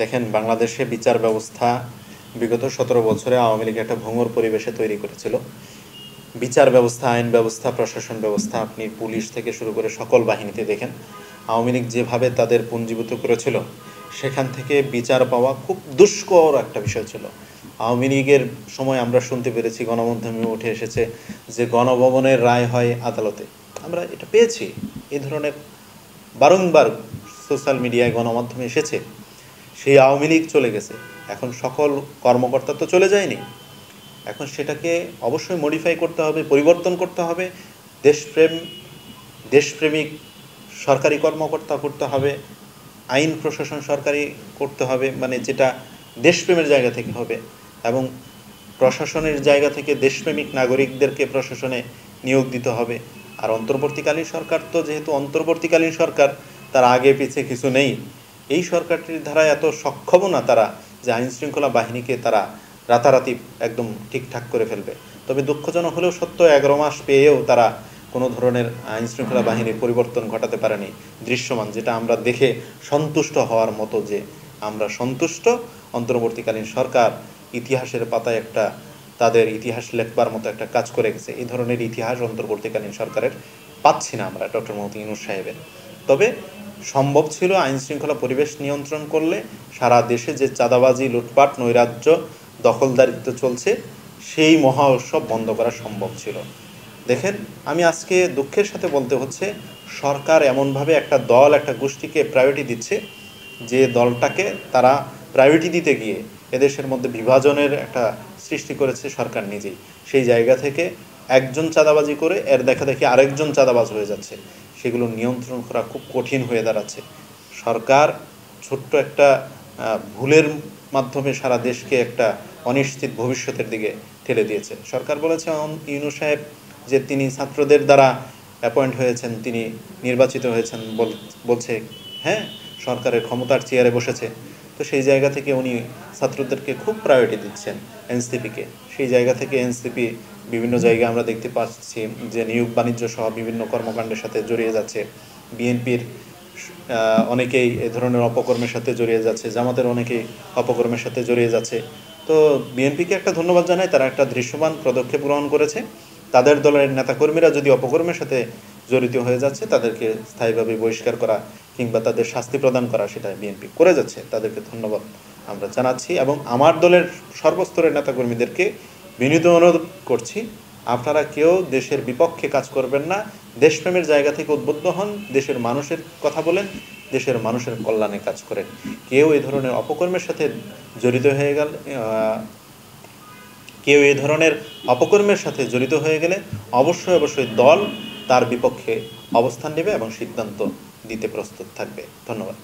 দেখেন, বাংলাদেশে বিচার ব্যবস্থা বিগত 17 বছরে আওয়ামী লীগ একটা ভঙ্গুর পরিবেশে তৈরি করেছিল। বিচার ব্যবস্থা, আইন ব্যবস্থা, প্রশাসন ব্যবস্থা, আপনি পুলিশ থেকে শুরু করে সকল বাহিনীতে দেখেন আওয়ামী লীগ যেভাবে তাদের পুঞ্জীভূত করেছিল, সেখান থেকে বিচার পাওয়া খুব দুষ্কর একটা বিষয় ছিল। আওয়ামী লীগের সময় আমরা শুনতে পেরেছি, গণমাধ্যমে উঠে এসেছে যে গণভবনের রায় হয় আদালতে। আমরা এটা পেয়েছি, এই ধরনের বারংবার সোশ্যাল মিডিয়ায় গণমাধ্যমে এসেছে। সেই আওয়ামী লীগ চলে গেছে, এখন সকল কর্মকর্তা তো চলে যায়নি। এখন সেটাকে অবশ্যই মডিফাই করতে হবে, পরিবর্তন করতে হবে। দেশপ্রেমিক সরকারি কর্মকর্তা করতে হবে, আইন প্রশাসন সরকারি করতে হবে, মানে যেটা দেশপ্রেমের জায়গা থেকে হবে, এবং প্রশাসনের জায়গা থেকে দেশপ্রেমিক নাগরিকদেরকে প্রশাসনে নিয়োগ দিতে হবে। আর অন্তর্বর্তীকালীন সরকার তো যেহেতু অন্তর্বর্তীকালীন সরকার, তার আগে পিছিয়ে কিছু নেই। এই সরকারটির দ্বারা এত সক্ষম না তারা যে আইন শৃঙ্খলা বাহিনীকে তারা রাতারাতি একদম ঠিকঠাক করে ফেলবে। তবে দুঃখজনক হলেও সত্য, 11 মাস পেয়েও তারা কোনো ধরনের আইন শৃঙ্খলা বাহিনীর পরিবর্তন ঘটাতে পারেনি দৃশ্যমান, যেটা আমরা দেখে সন্তুষ্ট হওয়ার মতো। যে আমরা সন্তুষ্ট, অন্তর্বর্তীকালীন সরকার ইতিহাসের পাতায় একটা তাদের ইতিহাস লেখবার মতো একটা কাজ করে গেছে। এই ধরনের ইতিহাস অন্তর্বর্তীকালীন সরকারের পাচ্ছি না আমরা ডক্টর মোহাম্মদ ইউনূস সাহেবের। তবে সম্ভব ছিল আইন শৃঙ্খলা পরিবেশ নিয়ন্ত্রণ করলে সারা দেশে যে চাঁদাবাজি, লুটপাট, নৈরাজ্য, দখলদারিত্ব চলছে, সেই মহা উৎসব বন্ধ করা সম্ভব ছিল। দেখেন, আমি আজকে দুঃখের সাথে বলতে হচ্ছে, সরকার এমনভাবে একটা দল, একটা গোষ্ঠীকে প্রায়োরিটি দিচ্ছে, যে দলটাকে তারা প্রায়োরিটি দিতে গিয়ে এদেশের মধ্যে বিভাজনের একটা সৃষ্টি করেছে সরকার নিজেই। সেই জায়গা থেকে একজন চাঁদাবাজি করে এর দেখা দেখি আরেকজন চাঁদাবাজ হয়ে যাচ্ছে, সেগুলো নিয়ন্ত্রণ করা খুব কঠিন হয়ে দাঁড়াচ্ছে। সরকার ছোট্ট একটা ভুলের মাধ্যমে সারা দেশকে একটা অনিশ্চিত ভবিষ্যতের দিকে ঠেলে দিয়েছে। সরকার বলেছে ইউনূস সাহেব যে তিনি ছাত্রদের দ্বারা অ্যাপয়েন্ট হয়েছেন, তিনি নির্বাচিত হয়েছেন, বলছে হ্যাঁ সরকারের ক্ষমতার চেয়ারে বসেছে। তো সেই জায়গা থেকে উনি ছাত্রদেরকে খুব প্রায়োরিটি দিচ্ছেন, এনসিপিকে। সেই জায়গা থেকে এনসিপি বিভিন্ন জায়গায় আমরা দেখতে পাচ্ছি যে নিয়োগ বাণিজ্য সহ বিভিন্ন কর্মকাণ্ডের সাথে জড়িয়ে যাচ্ছে। বিএনপির অনেকেই এ ধরনের অপকর্মের সাথে জড়িয়ে যাচ্ছে, জামাতের অনেকেই অপকর্মের সাথে জড়িয়ে যাচ্ছে। তো বিএনপিকে একটা ধন্যবাদ জানাই, তারা একটা দৃশ্যমান পদক্ষেপ গ্রহণ করেছে। তাদের দলের নেতাকর্মীরা যদি অপকর্মের সাথে জড়িত হয়ে যাচ্ছে, তাদেরকে স্থায়ীভাবে বহিষ্কার করা কিংবা তাদের শাস্তি প্রদান করা, সেটা বিএনপি করে যাচ্ছে। তাদেরকে ধন্যবাদ আমরা জানাচ্ছি, এবং আমার দলের সর্বস্তরের নেতাকর্মীদেরকে বিনীত অনুরোধ করছি, আপনারা কেউ দেশের বিপক্ষে কাজ করবেন না। দেশপ্রেমের জায়গা থেকে উদ্বুদ্ধ হন, দেশের মানুষের কথা বলেন, দেশের মানুষের কল্যাণে কাজ করেন। কেউ এই ধরনের অপকর্মের সাথে জড়িত হয়ে গেল কেউ এই ধরনের অপকর্মের সাথে জড়িত হয়ে গেলে অবশ্যই দল তার বিপক্ষে অবস্থান নেবে এবং সিদ্ধান্ত দিতে প্রস্তুত থাকবে। ধন্যবাদ।